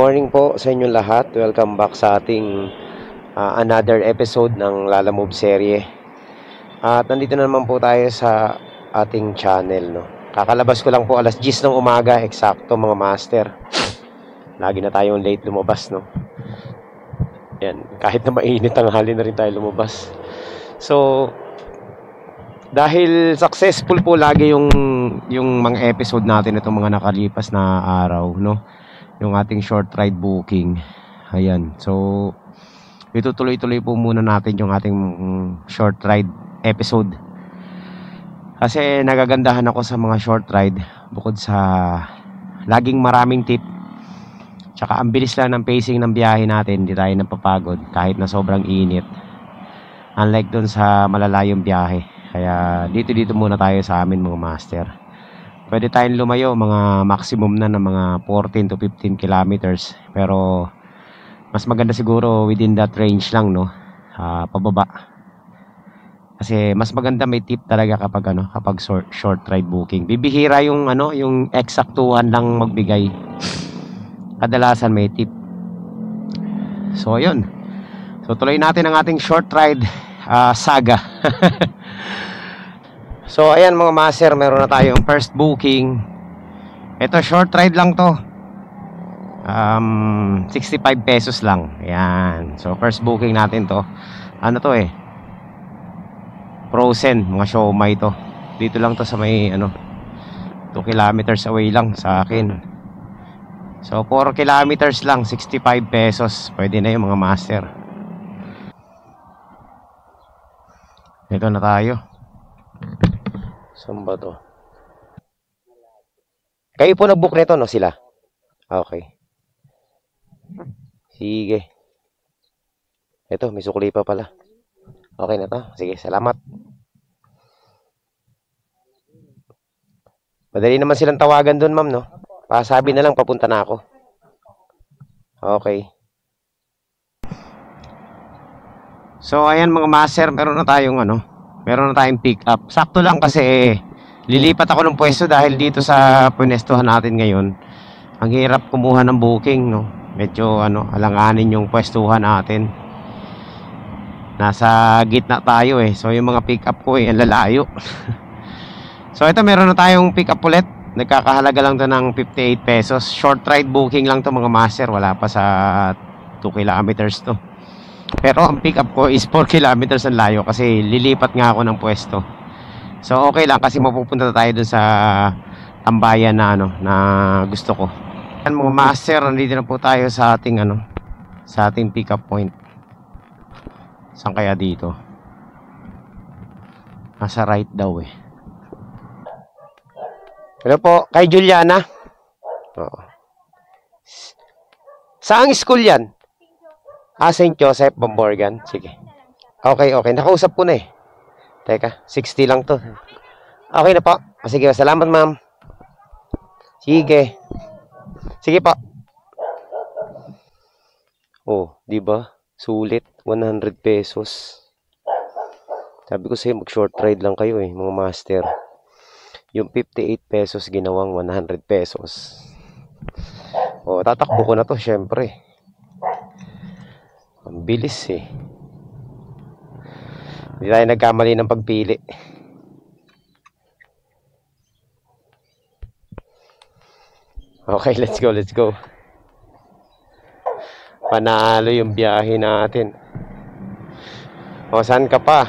morning po sa inyong lahat. Welcome back sa ating another episode ng Lala Move serye. At nandito na naman po tayo sa ating channel, no. Kakalabas ko lang po alas 10 ng umaga, eksakto mga master. Lagi na tayong late lumabas, no. Yan, kahit na mainit ang hali na rin tayo lumabas. So, dahil successful po lagi yung mga episode natin itong mga nakalipas na araw, no, yung ating short ride booking. Ayan, so itutuloy-tuloy po muna natin yung ating short ride episode kasi nagagandahan ako sa mga short ride. Bukod sa laging maraming tip, tsaka ang bilis lang ng pacing ng biyahe natin, hindi tayo napapagod kahit na sobrang init, unlike dun sa malalayong biyahe. Kaya dito muna tayo sa amin mga master. Pwede tayong lumayo mga maximum na ng mga 14 to 15 kilometers. Pero mas maganda siguro within that range lang, no. Pababa. Kasi mas maganda may tip talaga kapag short ride booking. Bibihira yung yung eksaktuhan lang magbigay. Kadalasan may tip. So ayun. So tuloy natin ang ating short ride saga. So ayan mga master, meron na tayong first booking. Ito short ride lang to, 65 pesos lang. Ayan, so first booking natin to. Ano to frozen, mga siomai to. Dito lang to sa may 2 kilometers away lang sa akin. So 4 kilometers lang, 65 pesos. Pwede na yung mga master. Ito na tayo. Saan ba to? Kayo po nag-book nito, no, sila? Okay. Sige. Ito, may sukli pa pala. Okay na to. Sige, salamat. Madali naman silang tawagan doon, ma'am, no? Pasabi na lang, papunta na ako. Okay. So, ayan mga master, meron na tayong pick up. Sakto lang kasi lilipat ako ng pwesto dahil dito sa pwestuhan natin ngayon, ang hirap kumuha ng booking, no. Medyo alanganin yung pwestuhan natin. Nasa gitna tayo so yung mga pick up ko ang lalayo. So ito, meron na tayong pick up ulit. Nagkakahalaga lang to ng 58 pesos. Short ride booking lang to mga master, wala pa sa 2 kilometers to. Pero ang pick up ko is 4 kilometers ang layo kasi lilipat nga ako ng pwesto. So okay lang kasi mapupunta tayo dun sa tambayan na na gusto ko. Yan mga master, nandito na po tayo sa ating sa ating pick up point. Saan kaya dito? Nasa right daw Hello po, kay Juliana. Oo. Saang school yan? St. Joseph, Bamborgan. Sige. Okay. Nakausap ko na Teka, 60 lang to. Okay na po. Sige, salamat ma'am. Sige. Sige po. Oh, di ba? Sulit, 100 pesos. Sabi ko sa'yo, mag-short ride lang kayo mga master. Yung 58 pesos ginawang 100 pesos. Oh, tatakbo ko na to, syempre. Ang bilis Hindi tayo nagkamali ng pagpili. Okay, let's go. Panalo yung biyahe natin. O, saan ka pa?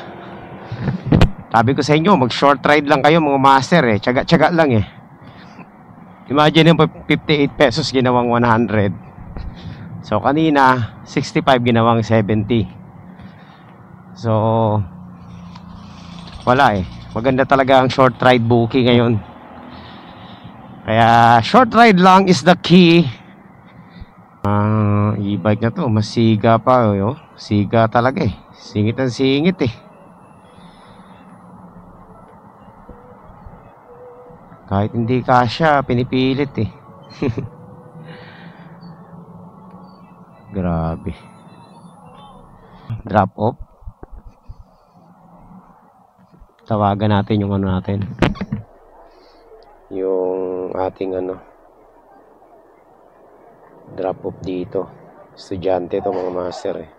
Sabi ko sa inyo, mag short ride lang kayo mga master Tsaga lang Imagine yung 58 pesos ginawang 100. So kanina 65 ginawang 70. So wala maganda talaga ang short ride booking ngayon. Kaya short ride lang is the key. E-bike na to, mas siga pa siga talaga singit ang singit kahit hindi kasya, pinipilit Grabe. Drop off. Tawagan natin yung natin. Yung ating Drop off dito. Estudyante to mga master eh.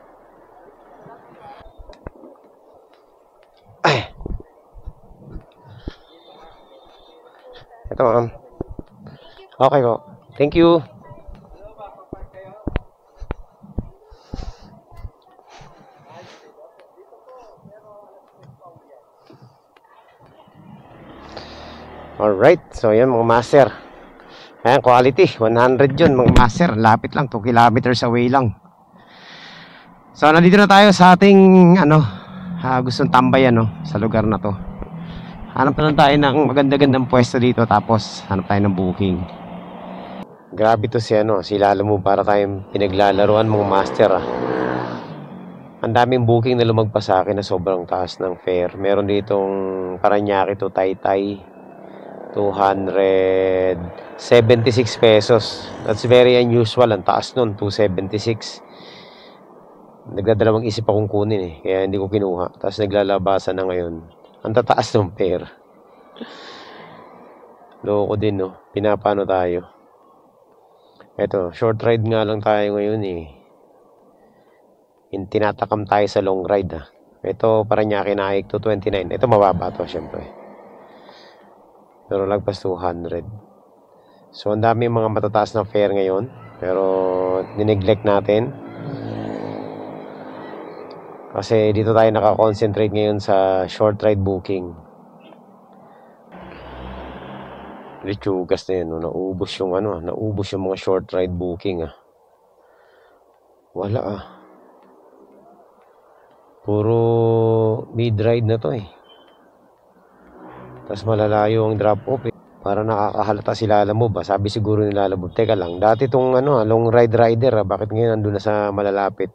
Ay. Ito ma'am. Okay po. Thank you. Alright. So yan mga master. Ayan, quality. 100 yun mga master. Lapit lang. 2 kilometers away lang. So nandito na tayo sa ating gustong tambayan sa lugar na to. Hanap na lang tayo ng maganda-gandang pwesto dito. Tapos hanap tayo ng booking. Grabe to si Lalo mo para tayong pinaglalaruan mga master Ang daming booking na lumagpas sa akin na sobrang taas ng fare. Meron ditong Paranaque to Taytay, 276 pesos. That's very unusual. Ang taas nun, 276. Nagdadalawang isip akong kunin kaya hindi ko kinuha. Tapos naglalabasan na ngayon. Ang tataas ng fare. Loko din Pinapano tayo. Eto, short ride nga lang tayo ngayon Tinatakam tayo sa long ride Ito, Paranaque Naik to 29. Ito mababa to, syempre. Pero lagpas 200. So, ang dami mga matataas na fare ngayon. Pero, nineglect natin. Kasi dito tayo nakakonsentrate ngayon sa short ride booking. Lechugas na yun, naubos yung naubos yung mga short ride booking Wala Puro mid ride na to Tapos malalayo ang drop off Para nakakahalata si Lalamove Sabi siguro ni Lalamove, teka lang, dati tong long ride rider bakit ngayon nandun na sa malalapit?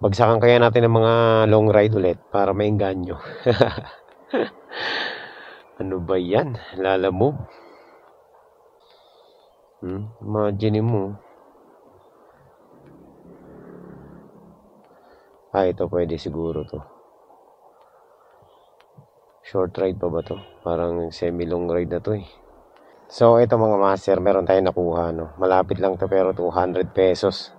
Bagsakan kaya natin ng mga long ride ulit para maingganyo. Ano ba yan? Lalamove. Imagine mo. Ito pwede siguro to. Short ride pa ba to? Parang semi-long ride na to So, ito mga master, meron tayong nakuha Malapit lang to pero 200 pesos.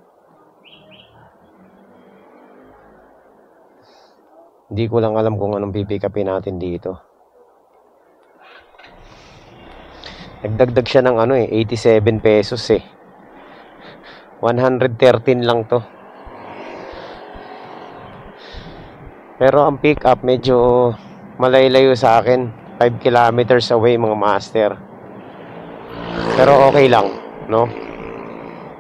Hindi ko lang alam kung anong pipick upin natin dito. Nagdagdag siya ng 87 pesos 113 lang to. Pero ang pick up medyo malaylayo sa akin. 5 kilometers away mga master. Pero okay lang,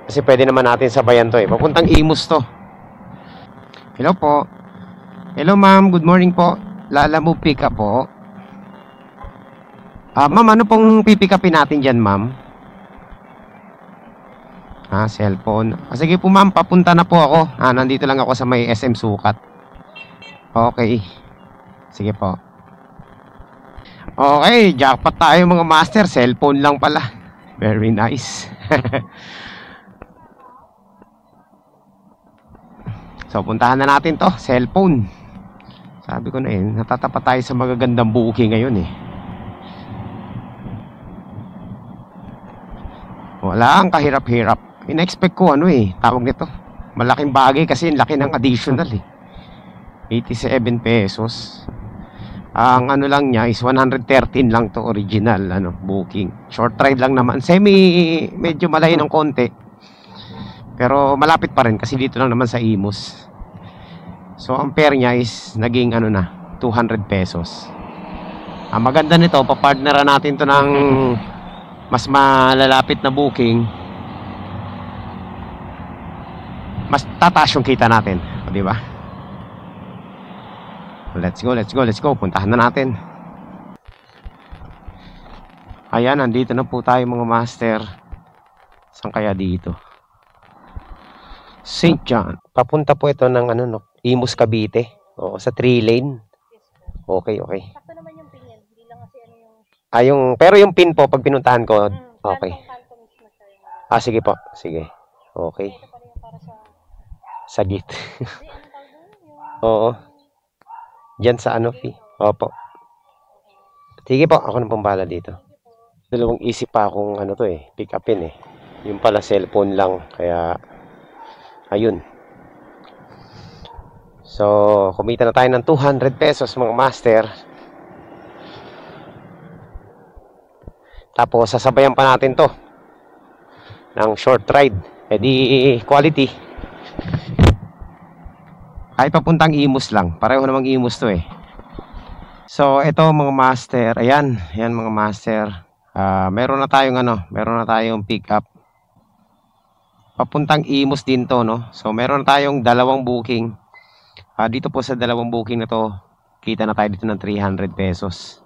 Kasi pwede naman natin sabayan to Papuntang Imus to. Hello po. Hello ma'am, good morning po. Lalamove pick up po. Ma'am, ano pong pipick upin natin dyan, ma'am? Cellphone. Sige po, ma'am, papunta na po ako. Nandito lang ako sa may SM Sukat. Okay. Sige po. Okay, jackpot tayo mga master. Cellphone lang pala. Very nice. So, puntahan na natin to. Cellphone. Sabi ko na natatapat tayo sa magagandang booking ngayon Wala ang kahirap-hirap. In-expect ko tawag nito. Malaking bagay kasi laki ng additional 87 pesos. Ang lang niya is 113 lang to original booking. Short ride lang naman. Medyo malayo ng konti. Pero malapit pa rin kasi dito lang naman sa Imus. So ang fare niya is naging 200 pesos. Ang maganda nito, papartneran natin to ng mas malalapit na booking, mas tataas yung kita natin, di ba? Let's go. Puntahan na natin. Ayan, nandito na po tayo mga master. Saan kaya dito? St. John. Papunta po ito ng Imus Cavite. Oo, sa 3 lane. Okay. Sakto naman yung pin yan. Hindi lang kasi pero yung pin po, pag pinuntahan ko, okay. Sige po. Sige. Okay. Ito pa rin yung para sa git. Hindi, ano tawag doon? Oo. Diyan sa fee. Opo. Sige po, ako na pong bahala dito. Dalawang isip pa akong pick upin Yung pala cellphone lang. Kaya, ayun. So, kumita na tayo ng 200 pesos mga master. Tapos, sasabayan pa natin to ng short ride. E di, quality. Kahit papuntang Imus lang. Pareho namang Imus to eh. So, ito mga master. Ayan. Ayan mga master. Meron na tayong pick up. Papuntang Imus din to, no? So, meron na tayong dalawang booking. Dito po sa dalawang booking na to, kita na tayo dito ng 300 pesos.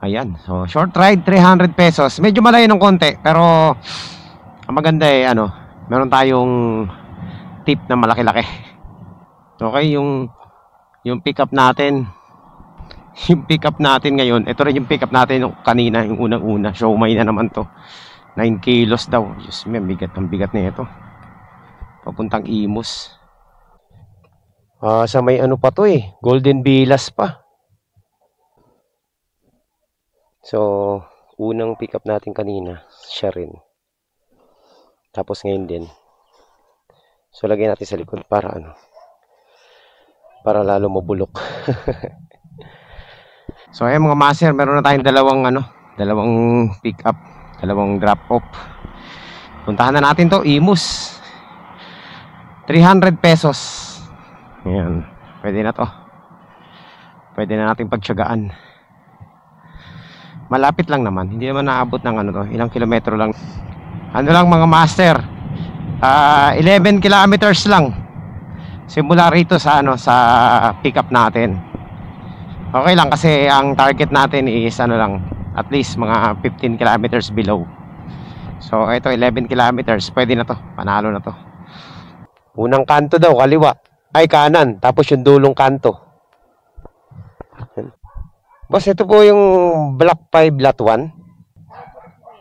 Ayan. So, short ride, 300 pesos. Medyo malayo ng konti. Pero, ang maganda eh, meron tayong tip na malaki-laki. Okay, yung pick up natin. Yung pick up natin ngayon, ito rin yung pick up natin kanina, yung unang-una. Siomai na naman to. 9 kilos daw. Diyos me, ang bigat na ito. Papuntang Imus. Sa may pa to eh. Golden Villas pa. So, unang pick up natin kanina, siya rin. Tapos ngayon din. So, lagyan natin sa likod para para lalo mabulok. So, ayan mga master, meron na tayong dalawang pick up, dalawang drop off. Puntahan na natin to, Imus. 300 pesos. Ayan, pwede na to. Pwede na nating pagtiyagaan. Malapit lang naman, hindi naman naabot ng ilang kilometro lang. Lang mga master, 11 kilometers lang simula rito sa sa pick up natin. Okay lang kasi ang target natin is at least mga 15 kilometers below. So ito 11 kilometers, pwede na to, panalo na to. Unang kanto daw kaliwa, ay kanan, tapos yung dulong kanto. Boss, ito po yung Block 5 Lot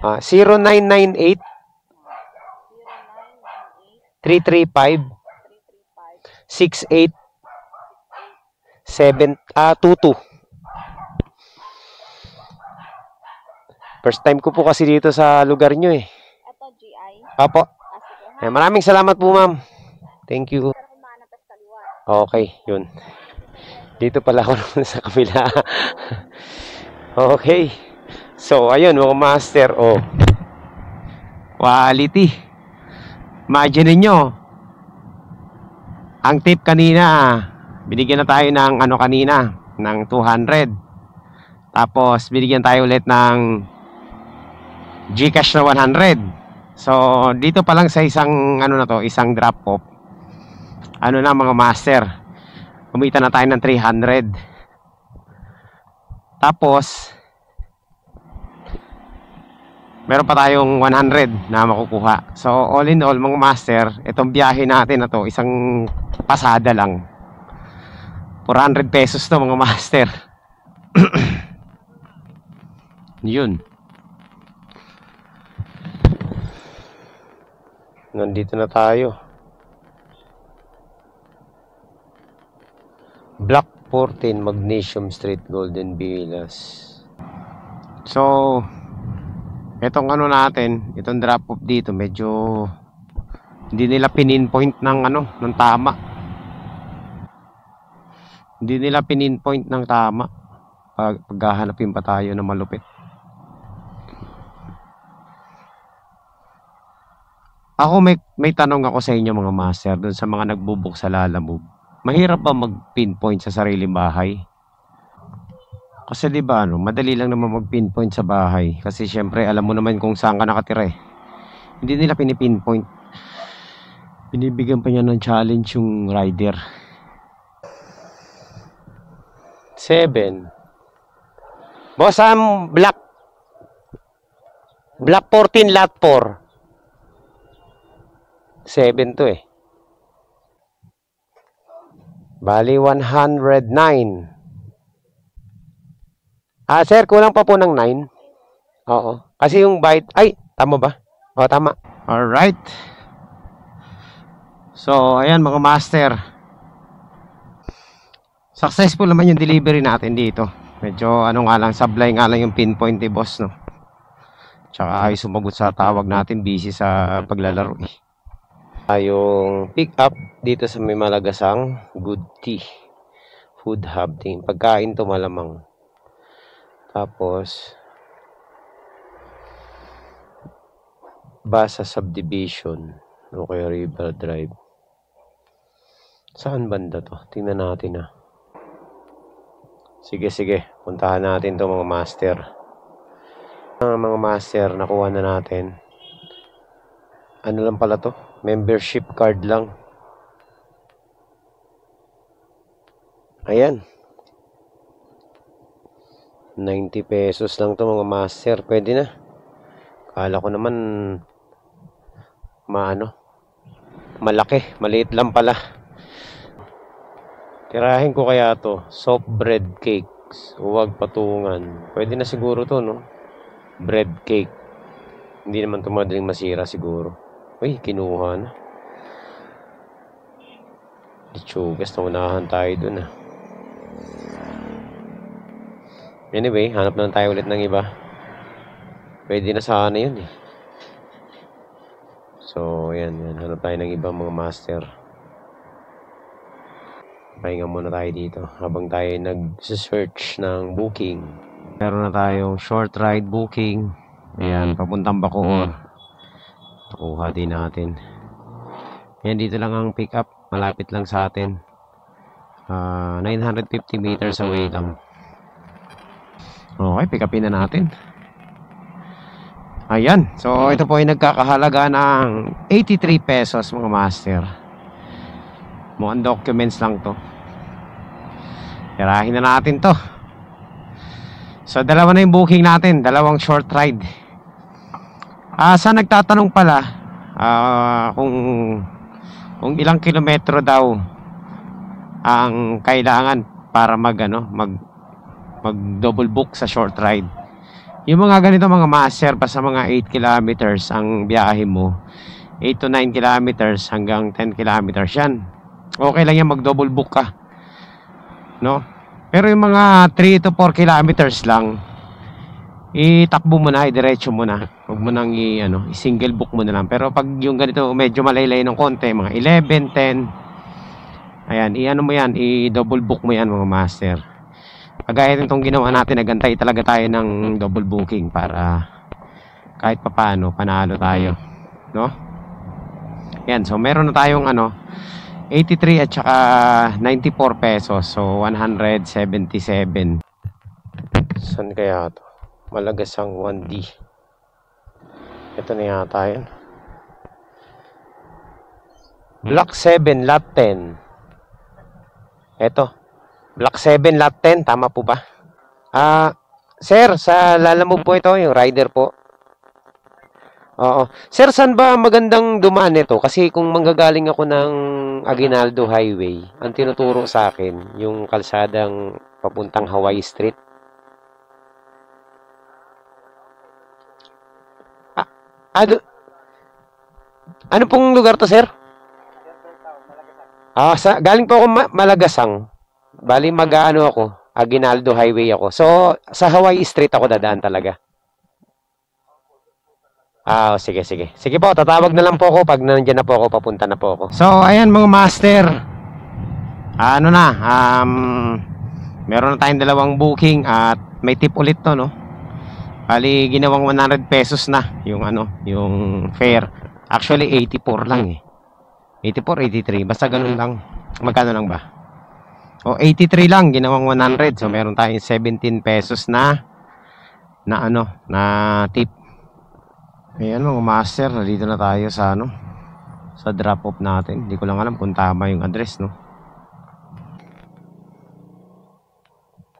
1. 0998 335 68 22. First time ko po kasi dito sa lugar nyo eh. Ito, GI. Apo. Maraming salamat po ma'am. Thank you. Okay, yun. Dito pala ako naman sa kabila. Okay. So, ayun mga master. Quality. Imagine niyo. Ang tip kanina, binigyan na tayo ng kanina, ng 200. Tapos, binigyan tayo ulit ng GCash na 100. So, dito pa lang sa isang, isang drop off. Na mga master. Kumita na tayo ng 300. Tapos, meron pa tayong 100 na makukuha. So, all in all, mga master, itong biyahe natin na to, isang pasada lang. 400 pesos to mga master. Yun. Nandito na tayo. Block 14, Magnesium Street, Golden Villas. So, itong natin, itong drop off dito, medyo hindi nila pininpoint ng tama. Hindi nila pininpoint ng tama. Paghahanapin pa tayo na malupit. Ako may tanong ako sa inyo mga master, doon sa mga nagbubuk sa Lalamove. Mahirap ba mag-pinpoint sa sariling bahay? Kasi di ba madali lang naman mag-pinpoint sa bahay. Kasi syempre alam mo naman kung saan ka nakatira eh. Hindi nila pinipinpoint. Binibigyan pa niya ng challenge yung rider. 7. Boss, Block 14 Lot 4. 7 to eh. Bali 109. Sir, kulang pa po ng 9. Oo. Kasi yung bite, ay, tama ba? Oo, tama. Alright. So, ayan mga master. Successful naman yung delivery natin dito. Medyo, nga lang, sablay nga lang yung pinpoint ni boss, no? Tsaka ay sumagot sa tawag natin, busy sa paglalaro eh. Tayong pick up dito sa may Malagasang Good Tea Food Hub. Pagkain to malamang. Tapos Basa Subdivision, okay, River Drive. Saan banda to? Tingnan natin ah. Sige, puntahan natin to mga master. Mga master, nakuha na natin. Ano lang pala to? Membership card lang. Ayan. 90 pesos lang to mga master. Pwede na. Kala ko naman malaki. Maliit lang pala. Tirahin ko kaya to. Soft bread cakes. Huwag patungan. Pwede na siguro to, no? Bread cake. Hindi naman ito madaling masira siguro. Uy, kinuha na. Lechugas na unahan tayo dun ah. Anyway, hanap na tayo ulit ng iba. Pwede na sana yun eh. So, yan. Hanap tayo ng iba mga master. Pahinga muna tayo dito habang tayo nag-search ng booking. Meron na tayong short ride booking. Ayan, papuntang Bacoor. Nakuha din natin. Ayan, dito lang ang pick up. Malapit lang sa atin. 950 meters away lang. Okay, pick upin na natin. Ayan. So, ito po ay nagkakahalaga ng 83 pesos mga master. Mukhang documents lang to. Tirahin na natin to. So, dalawa na yung booking natin. Dalawang short ride. Sa nagtatanong pala, kung ilang kilometro daw ang kailangan para mag double book sa short ride. Yung mga ganito mga master, pa sa mga 8 kilometers ang biyahe mo. 8 to 9 kilometers hanggang 10 kilometers yan. Okay lang yan, mag double book ka, no? Pero yung mga 3 to 4 kilometers lang, itakbo mo na, idiretso mo na. Huwag mo nang i-single book mo na lang. Pero pag yung ganito medyo malaylay ng konti, mga 11, 10, ayan, mo yan, i-double book mo yan mga master. Kagaya nitong ginawa natin, nagantay talaga tayo ng double booking para kahit papaano panalo tayo, no? Yan, so meron na tayong 83 at saka 94 pesos. So 177. Saan kaya to? Malagasang 1D. Ito na yata yan. Block 7 lot 10. Ito, Block 7 lot 10. Tama po ba? Sir, sa Lalamove po ito, yung rider po. Oo. Sir, saan ba magandang dumaan nito? Kasi kung manggagaling ako ng Aguinaldo Highway, ang tinuturo sa akin, yung kalsadang papuntang Hawaii Street. Ano pong lugar to, sir? Galing po ako Malagasang. Bali, ako, Aguinaldo Highway ako. So, sa Hawaii Street ako dadaan talaga. Sige. Sige po, tatawag na lang po ako pag nandiyan na po ako, papunta na po ako. So, ayan mga master. Meron na tayong dalawang booking at may tip ulit to, no? Bali, ginawang 100 pesos na yung yung fare. Actually, 84 lang eh. 84, 83. Basta ganun lang. Magkano lang ba? 83 lang, ginawang 100. So, meron tayong 17 pesos na tip. Ayan mga master, nandito na tayo sa sa drop off natin. Hindi ko lang alam kung tama yung address, no?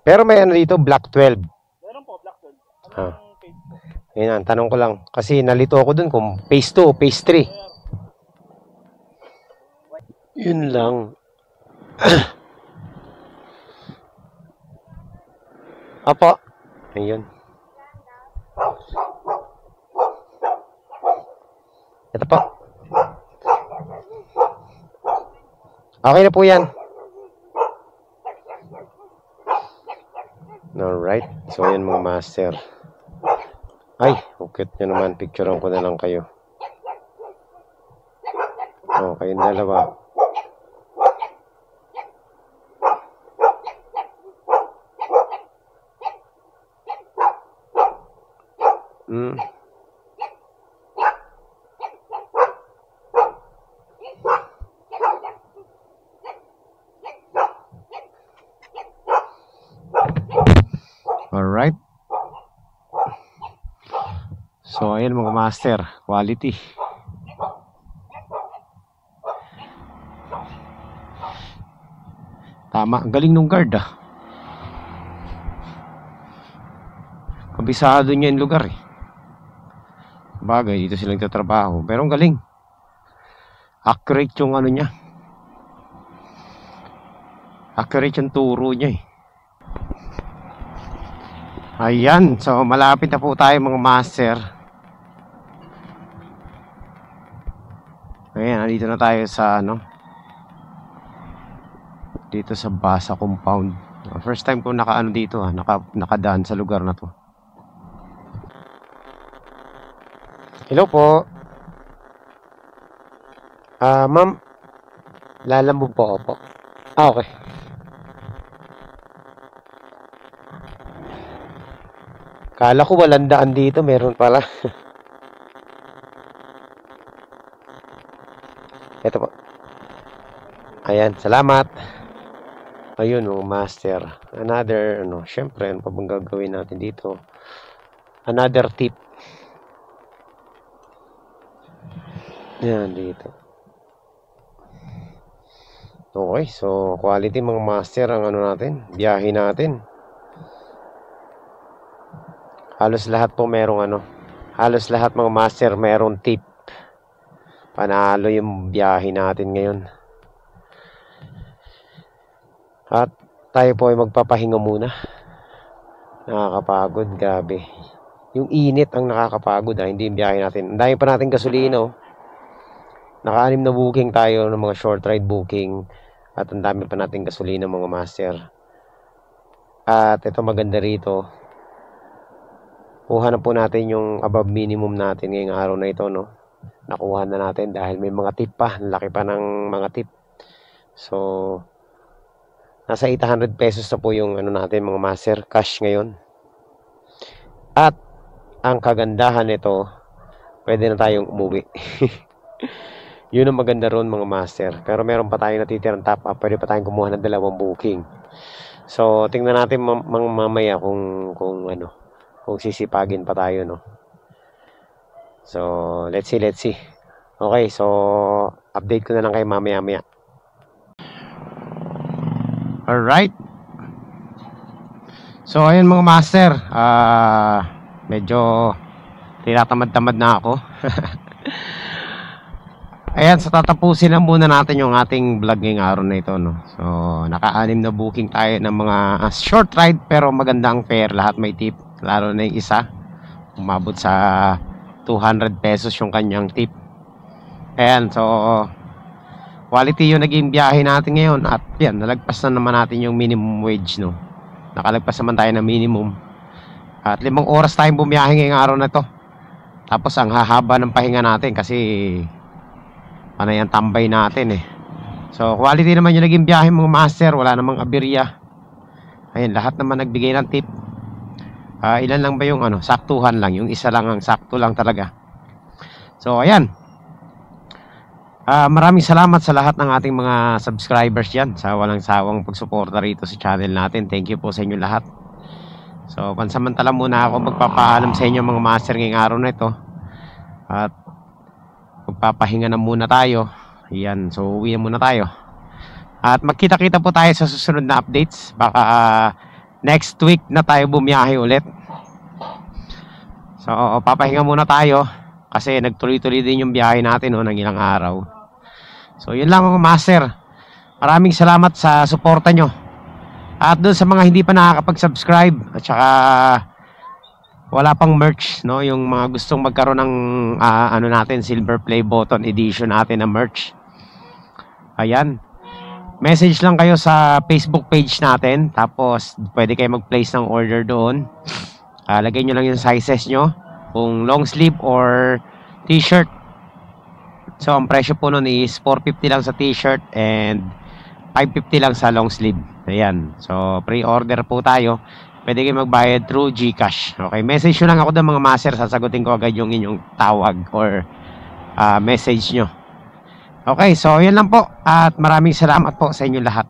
Pero may dito, Block 12. Meron po, Black 12. Ayan, tanong ko lang. Kasi nalito ako dun kung phase 2 o phase 3. Yun lang. Apo. Ayun. Ito po. Okay na po yan. Alright. So, yan mga master. Ay, ukit nyo naman. Picturean ko na lang kayo. Kayong dalawa. Alright. So, ayan mga master. Quality. Tama. Ang galing nung guard ah. Kabisado niya yung lugar eh. Bagay, dito silang tatrabaho. Pero ang galing. Accurate yung ano niya. Accurate yung turo niya eh. Ayan, so malapit na po tayo mga master. Ayan, nandito na tayo sa ano, dito sa Basa compound. First time ko nakaano dito nakadaan sa lugar na to. Hello po. Ma'am, lalamove po ako. Okay. Kala ko walang daan dito, meron pala. Ito po. Ayan, salamat. Ayun, mga master. Another, syempre, ano pa bang gagawin natin dito? Another tip. Yan, dito. Okay, so quality mga master ang natin, biyahe natin. Halos lahat po merong halos lahat mga master merong tip. Panalo yung biyahe natin ngayon. At tayo po ay magpapahinga muna. Nakakapagod, grabe. Yung init ang nakakapagod hindi yung biyahe natin. Ang dami pa natin gasolina Naka-6 na booking tayo ng mga short ride booking. At ang dami pa natin gasolina mga master. At ito maganda rito. Kuha na po natin yung above minimum natin ngayong araw na ito, Nakuha na natin dahil may mga tip pa. Laki pa ng mga tip. So, nasa 800 pesos na po yung natin mga master. Cash ngayon. At, ang kagandahan nito, pwede na tayong umuwi. Yun ang maganda ron mga master. Pero meron pa tayong natitirang top up. Pwede pa tayong kumuha ng 2 booking. So, tingnan natin mamaya kung sisipagin pa tayo, So, let's see. Okay, so, update ko na lang kayo mamaya. Alright. So, ayun mga master. Medyo tinatamad-tamad na ako. Ayan, so tatapusin na muna natin yung ating vlog ngayong araw na ito, So, naka-6 na booking tayo ng mga short ride pero magandang fare. Lahat may tip. Lalo na yung isa. Umabot sa 200 pesos yung kanyang tip. Ayan, so quality yung naging biyahe natin ngayon. At yan, nalagpas na naman natin yung minimum wage, Nakalagpas naman tayo ng minimum. At 5 oras tayong bumiyahe ngayong araw na to. Tapos ang hahaba ng pahinga natin kasi panay ang tambay natin So quality naman yung naging biyahe mga master. Wala namang aberya. Ayan, lahat naman nagbigay ng tip. Ilan lang ba yung saktuhan lang. Yung isa lang ang sakto lang talaga. So ayan. Maraming salamat sa lahat ng ating mga subscribers dyan. Sa walang sawang pagsuporta rito sa channel natin. Thank you po sa inyo lahat. So pansamantala muna ako magpapaalam sa inyo mga master ngayong araw na ito. At magpapahinga na muna tayo. Ayan, so uwi na muna tayo. At magkita-kita po tayo sa susunod na updates. Baka next week na tayo bumiyahe ulit. So papahinga muna tayo kasi nagtuloy-tuloy din yung biyahe natin ng ilang araw. So yun lang mga master. Maraming salamat sa suporta nyo. At doon sa mga hindi pa nakakapag-subscribe at saka wala pang merch, yung mga gustong magkaroon ng natin, silver play button edition natin na merch. Ayan. Message lang kayo sa Facebook page natin. Tapos pwede kayo mag-place ng order doon. Lagay nyo lang yung sizes nyo. kung long sleeve or t-shirt. So ang presyo po nun is 450 lang sa t-shirt and 550 lang sa long sleeve. Ayan. So pre-order po tayo. Pwede kayo magbayad through GCash. Okay, message nyo lang ako ng mga master. Sasagutin ko agad yung inyong tawag or message nyo. Okay, so yan lang po. At maraming salamat po sa inyo lahat.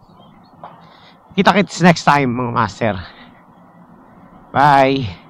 Kita-kits next time mga master. Bye!